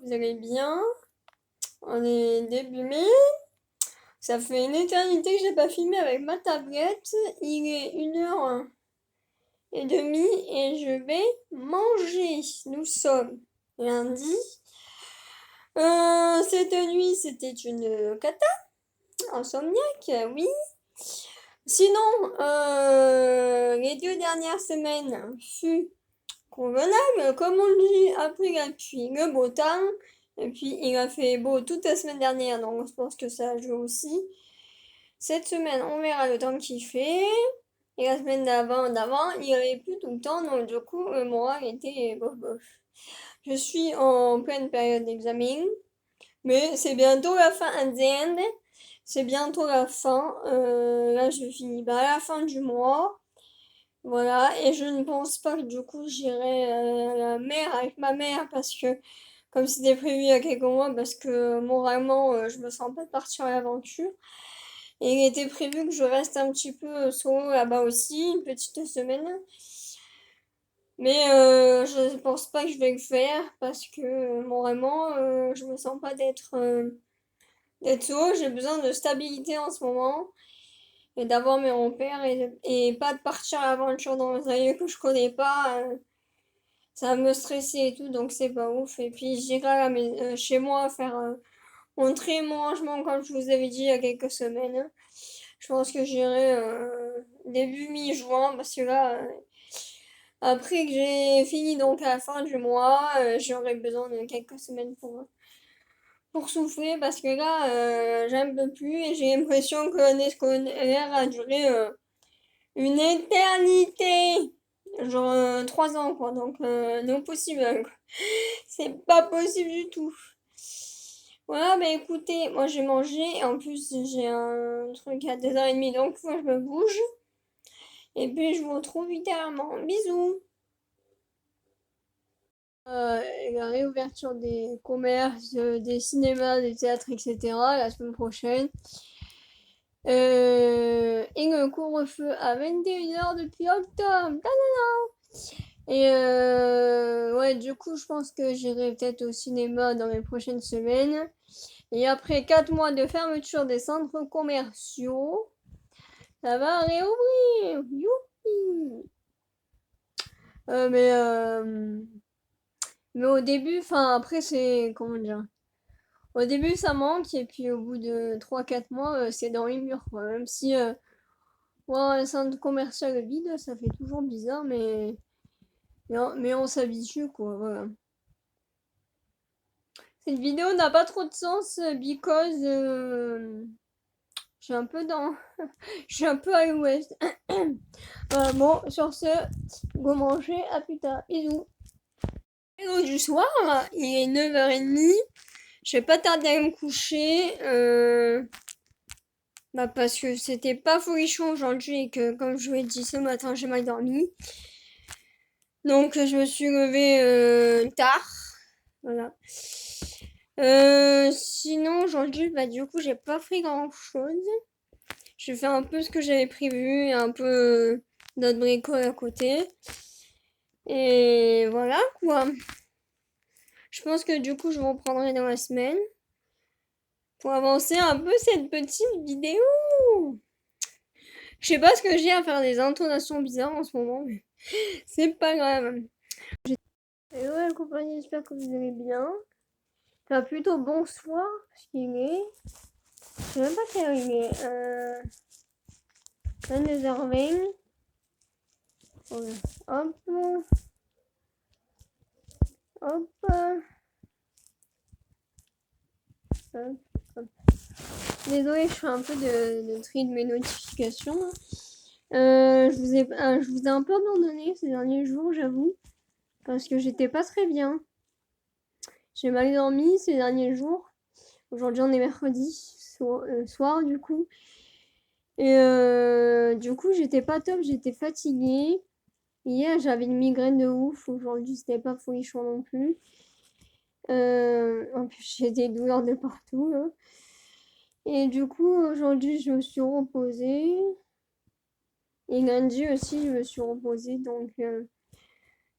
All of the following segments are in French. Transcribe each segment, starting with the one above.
vous allez bien. On est début mai. Ça fait une éternité que j'ai pas filmé avec ma tablette. Il est 1h30 et je vais manger. Nous sommes lundi. Cette nuit, c'était une cata. Insomniaque, oui. Sinon, les 2 dernières semaines fut convenable, comme on le dit. Après, il a puis le beau temps. Et puis, il a fait beau toute la semaine dernière, donc je pense que ça a joué aussi. Cette semaine, on verra le temps qu'il fait. Et la semaine d'avant, il n'y avait plus tout le temps, donc du coup, le moral était bof bof. Je suis en pleine période d'examen, mais c'est bientôt la fin at the end. C'est bientôt la fin. Là, je finis à la fin du mois. Voilà, et je ne pense pas que du coup j'irai à la mer avec ma mère parce que, comme c'était prévu il y a quelques mois, parce que moralement je me sens pas de partir à l'aventure. Et il était prévu que je reste un petit peu solo là-bas aussi, une petite semaine. Mais je pense pas que je vais le faire parce que moralement je me sens pas d'être solo. J'ai besoin de stabilité en ce moment et d'avoir mes repères et pas de partir à l'aventure dans un lieu que je connais pas. Ça va me stresser et tout, donc c'est pas ouf. Et puis j'irai chez moi faire montrer mon rangement comme je vous avais dit il y a quelques semaines. Je pense que j'irai début mi-juin parce que là, après que j'ai fini donc à la fin du mois, j'aurai besoin de quelques semaines pour souffler parce que là, j'en peux plus et j'ai l'impression que l'année scolaire a duré une éternité. Genre 3 ans quoi, donc non possible, quoi. C'est pas possible du tout. Voilà, bah écoutez, moi j'ai mangé et en plus j'ai un truc à 2h30 donc faut que je me bouge. Et puis je vous retrouve ultérieurement. Bisous. La réouverture des commerces, des cinémas, des théâtres, etc. la semaine prochaine. Et le couvre-feu à 21h depuis octobre. Et ouais, du coup, je pense que j'irai peut-être au cinéma dans les prochaines semaines. Et après 4 mois de fermeture des centres commerciaux, ça va réouvrir. Youpi! Euh, mais, euh, mais au début, enfin après, c'est. Comment dire? Au début, ça manque, et puis au bout de 3 4 mois, c'est dans les murs, quoi. Même si voir un centre commercial vide, ça fait toujours bizarre, mais on s'habitue, quoi. Voilà. Cette vidéo n'a pas trop de sens because je suis un peu dans. Je suis un peu à l'ouest. Bon, sur ce, go manger, à plus tard. Bisous. Hello du soir, il est 9h30. Je vais pas tarder à me coucher. Bah parce que c'était pas folichon aujourd'hui et que comme je vous l'ai dit ce matin j'ai mal dormi. Donc je me suis levée tard. Voilà. Sinon aujourd'hui bah du coup j'ai pas fait grand chose. J'ai fait un peu ce que j'avais prévu et un peu d'autres bricoles à côté. Et voilà quoi. Je pense que du coup je vous reprendrai dans la semaine pour avancer un peu cette petite vidéo. Je sais pas ce que j'ai à faire des intonations bizarres en ce moment, mais c'est pas grave. Hello la compagnie, j'espère que vous allez bien. Enfin, plutôt bonsoir, parce qu'il est. Je sais même pas quelle heure il est. 22h20. Hop. Hop. Hop. Hop. Désolée, je fais un peu de tri de mes notifications. Je vous ai un peu abandonné ces derniers jours, j'avoue. Parce que j'étais pas très bien. J'ai mal dormi ces derniers jours. Aujourd'hui, on est mercredi soir, du coup. Et du coup, j'étais pas top, j'étais fatiguée. Hier, j'avais une migraine de ouf. Aujourd'hui, c'était pas folichon non plus. En plus, j'ai des douleurs de partout, là. Et du coup, aujourd'hui, je me suis reposée. Et lundi aussi, je me suis reposée. Donc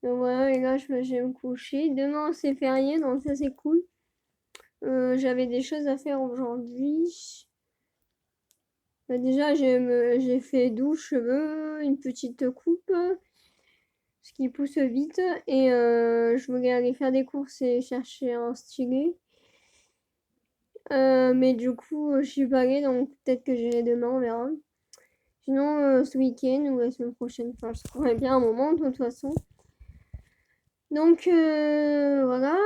voilà, et là, je vais me coucher. Demain, c'est férié, donc ça, c'est cool. J'avais des choses à faire aujourd'hui. Déjà, j'ai fait douche, cheveux, une petite coupe, ce qui pousse vite. Et je voulais aller faire des courses et chercher un stylet. Mais du coup, je suis pas allée, donc peut-être que j'irai demain, on verra. Sinon, ce week-end ou la semaine prochaine, enfin, je trouverai bien un moment de toute façon. Donc voilà.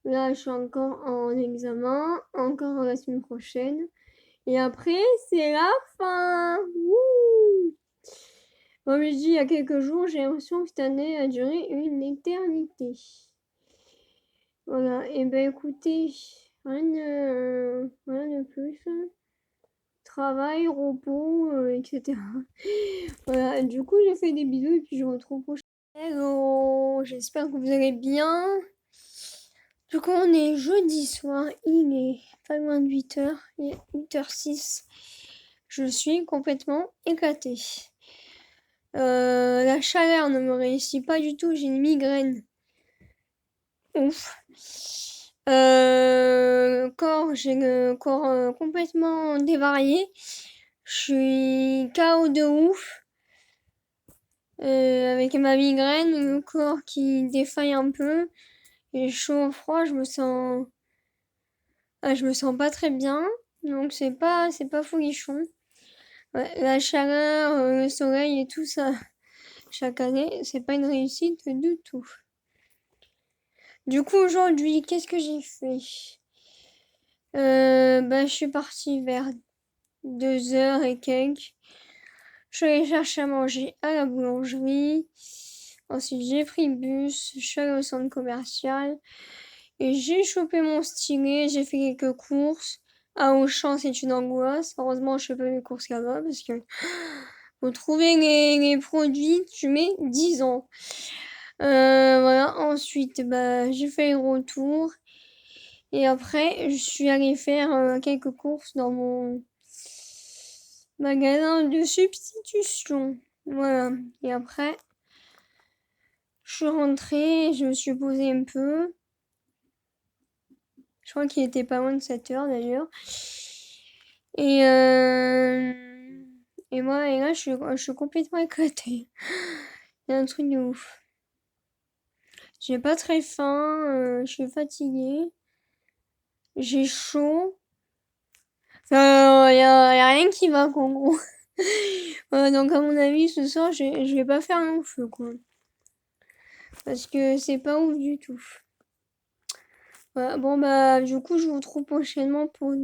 Là, je suis encore en examen, encore la semaine prochaine. Et après, c'est la fin. Wouh! Comme je dis il y a quelques jours, j'ai l'impression que cette année a duré une éternité. Voilà, et ben écoutez, rien de plus. Travail, repos, etc. Voilà, du coup, je fais des bisous et puis je vous retrouve prochainement. Hello, j'espère que vous allez bien. Du coup, on est jeudi soir, il est pas loin de 8h, il est 8h06. Je suis complètement éclatée. La chaleur ne me réussit pas du tout, j'ai une migraine. Ouf. J'ai le corps complètement dévarié. Je suis KO de ouf. Avec ma migraine, le corps qui défaille un peu. Et chaud, froid, je me sens pas très bien. Donc c'est pas folichon. Ouais, la chaleur, le soleil et tout ça, chaque année, c'est pas une réussite du tout. Du coup, aujourd'hui, qu'est-ce que j'ai fait? Je suis partie vers 2h et quelques. Je suis allée chercher à manger à la boulangerie. Ensuite, j'ai pris le bus, je suis allée au centre commercial. Et j'ai chopé mon stylet, j'ai fait quelques courses. À Auchan, c'est une angoisse. Heureusement, je fais pas mes courses là-bas parce que pour trouver les produits, tu mets 10 ans. Voilà, ensuite, j'ai fait le retour. Et après, je suis allée faire quelques courses dans mon magasin de substitution. Voilà. Et après, je suis rentrée, je me suis posée un peu. Je crois qu'il était pas loin de 7h d'ailleurs. Et, et moi, et là, je suis complètement éclatée. Il y a un truc de ouf. J'ai pas très faim, je suis fatiguée. J'ai chaud. Enfin, y a rien qui va, quoi, en gros. Donc, à mon avis, ce soir, je vais pas faire long feu, quoi. Parce que c'est pas ouf du tout. Voilà, bon, du coup, je vous retrouve prochainement pour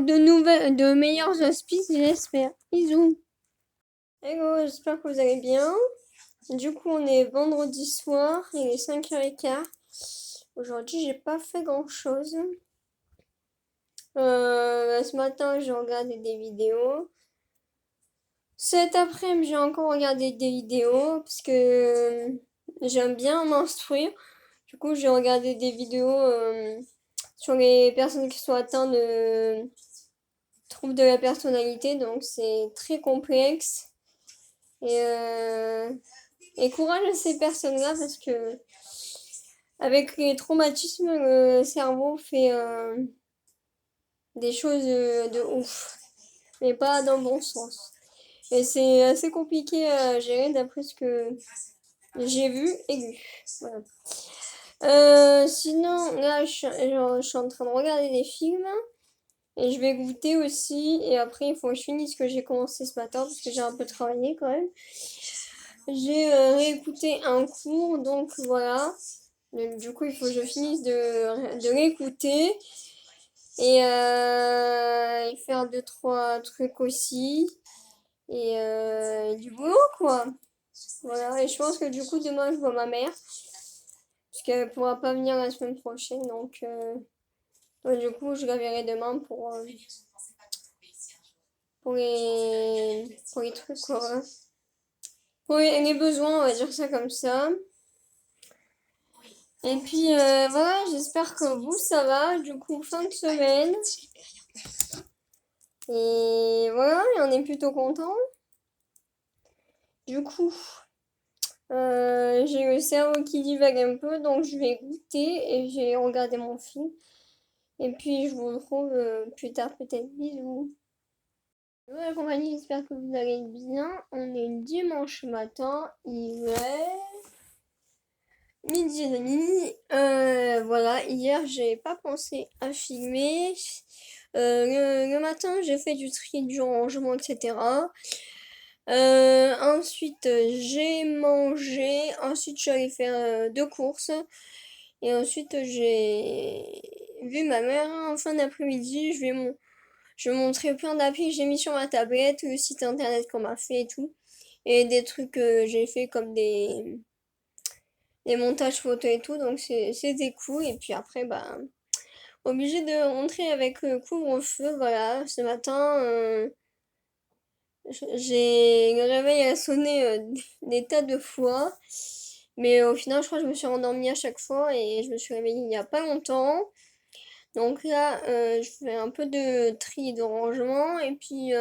de meilleurs auspices, j'espère. Bisous. Hello, j'espère que vous allez bien. Du coup, on est vendredi soir, il est 5h15. Aujourd'hui, j'ai pas fait grand-chose. Ce matin, j'ai regardé des vidéos. Cet après-midi, j'ai encore regardé des vidéos parce que j'aime bien m'instruire. Du coup, j'ai regardé des vidéos sur les personnes qui sont atteintes de troubles de la personnalité. Donc, c'est très complexe. Et courage à ces personnes-là parce que avec les traumatismes, le cerveau fait des choses de ouf, mais pas dans le bon sens. Et c'est assez compliqué à gérer d'après ce que j'ai vu et lu. Voilà. Sinon, là, je suis en train de regarder des films et je vais goûter aussi. Et après, il faut que je finisse ce que j'ai commencé ce matin parce que j'ai un peu travaillé quand même. J'ai réécouté un cours, donc voilà. Du coup, il faut que je finisse de l'écouter et faire deux, trois trucs aussi. Et du boulot, quoi. Voilà, et je pense que du coup, demain, je vois ma mère. Parce qu'elle pourra pas venir la semaine prochaine, donc ouais, du coup, je la verrai demain pour les trucs, quoi. Pour les besoins, on va dire ça comme ça. Et puis voilà, j'espère que vous, ça va. Du coup, fin de semaine. Et voilà, et on est plutôt content. Du coup, J'ai le cerveau qui divague un peu, donc je vais goûter et j'ai regardé mon film. Et puis je vous retrouve plus tard peut-être. Bisous. Bonjour la compagnie, j'espère que vous allez bien. On est dimanche matin, il est midi et demi. Voilà, hier j'ai pas pensé à filmer. Le matin j'ai fait du tri, du rangement, etc. Ensuite j'ai mangé. Ensuite je suis allée faire 2 courses. Et ensuite j'ai vu ma mère en fin d'après-midi. Je vais montrer plein d'applis que j'ai mis sur ma tablette, le site internet qu'on m'a fait et tout. Et des trucs que j'ai fait comme des montages photos et tout. Donc c'était cool. Et puis après, bah, obligé de rentrer avec le couvre-feu. Voilà, ce matin, le réveil a sonné des tas de fois. Mais au final, je crois que je me suis rendormie à chaque fois et je me suis réveillée il n'y a pas longtemps. Donc là, je fais un peu de tri et de rangement et puis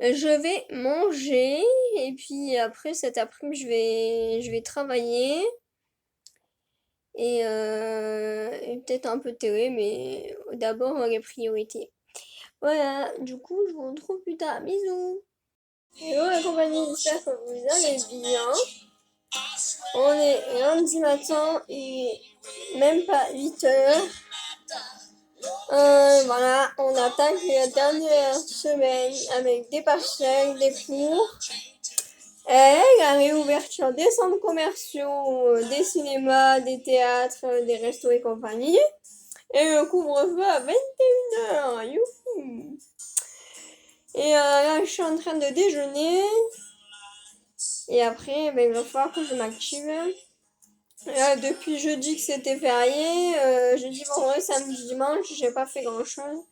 je vais manger et puis après cet après-midi je vais travailler et peut-être un peu de télé, mais d'abord les priorités. Voilà, du coup je vous retrouve plus tard. Bisous. Hello la compagnie, j'espère que vous allez bien. On est lundi matin et même pas 8 h. Voilà, on attaque la dernière semaine avec des partiels, des cours. Et la réouverture des centres commerciaux, des cinémas, des théâtres, des restos et compagnie. Et le couvre-feu à 21 h. Youhou! Et là, je suis en train de déjeuner. Et après, ben, il va falloir que je m'active. Là, depuis jeudi que c'était férié, jeudi, vendredi, samedi, dimanche, j'ai pas fait grand chose.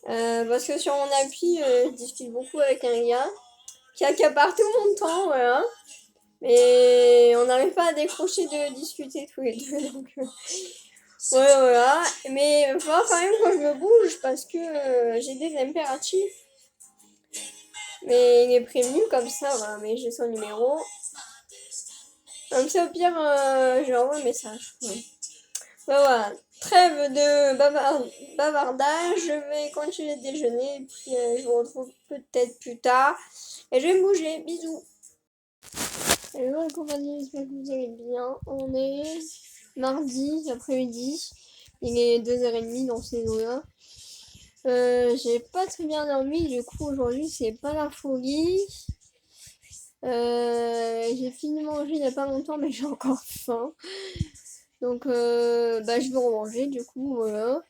Parce que sur mon appli, je discute beaucoup avec un gars qui accapare tout mon temps, voilà. Mais on n'arrive pas à décrocher de discuter tous les deux. Donc, ouais, voilà. Mais il va falloir quand même que je me bouge parce que j'ai des impératifs. Mais il est prévenu comme ça, voilà. Mais j'ai son numéro. Comme ça, au pire, je lui envoie un message. Ouais. Bah, voilà. Trêve de bavardage. Je vais continuer de déjeuner. Et puis, je vous retrouve peut-être plus tard. Et je vais me bouger. Bisous. Hello la compagnie, j'espère que vous allez bien. On est mardi après-midi. Il est 2 h 30 dans ces eaux-là. J'ai pas très bien dormi, du coup aujourd'hui c'est pas la folie. J'ai fini de manger il y a pas longtemps mais j'ai encore faim. Donc bah je vais remanger du coup, voilà.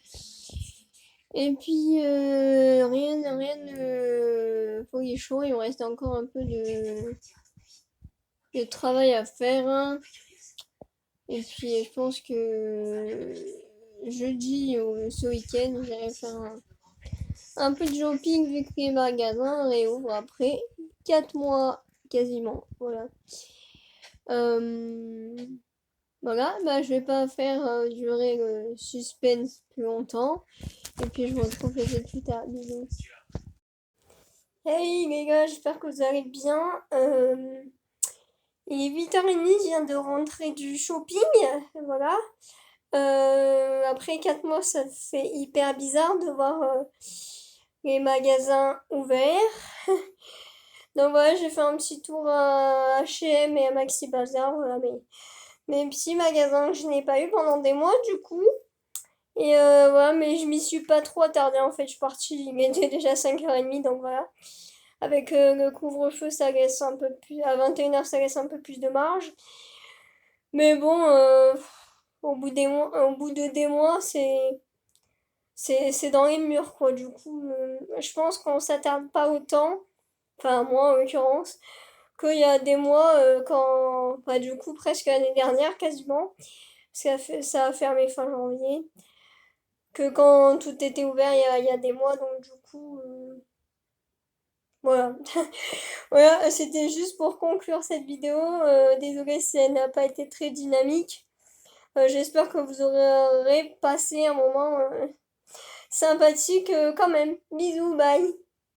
Et puis rien de folichon, il me reste encore un peu de travail à faire, hein. Et puis je pense que jeudi ou ce week-end, j'irai faire un peu de shopping vu que les magasins réouvrent après 4 mois quasiment. Voilà. Voilà, bah je vais pas faire durer le suspense plus longtemps. Et puis je vous retrouve peut-être plus tard. Bisous. Hey les gars, j'espère que vous allez bien. Il est 8 h 30, je viens de rentrer du shopping. Voilà. Après 4 mois, ça fait hyper bizarre de voir les magasins ouverts. Donc voilà, j'ai fait un petit tour à H&M et à Maxi Bazar, voilà, mes petits magasins que je n'ai pas eu pendant des mois du coup. Et voilà, mais je m'y suis pas trop attardée en fait, je suis partie, il était déjà 5 h 30, donc voilà. Avec le couvre-feu, ça laisse un peu plus, à 21 h ça laisse un peu plus de marge. Mais bon, au bout de des mois, c'est dans les murs, quoi. Du coup, je pense qu'on s'attarde pas autant, enfin moi en l'occurrence, qu'il y a des mois quand, bah, du coup, presque l'année dernière quasiment, ça a fermé fin janvier, que quand tout était ouvert il y a des mois, donc du coup, voilà. Voilà, c'était juste pour conclure cette vidéo. Désolée si elle n'a pas été très dynamique. J'espère que vous aurez passé un moment sympathique quand même. Bisous, bye.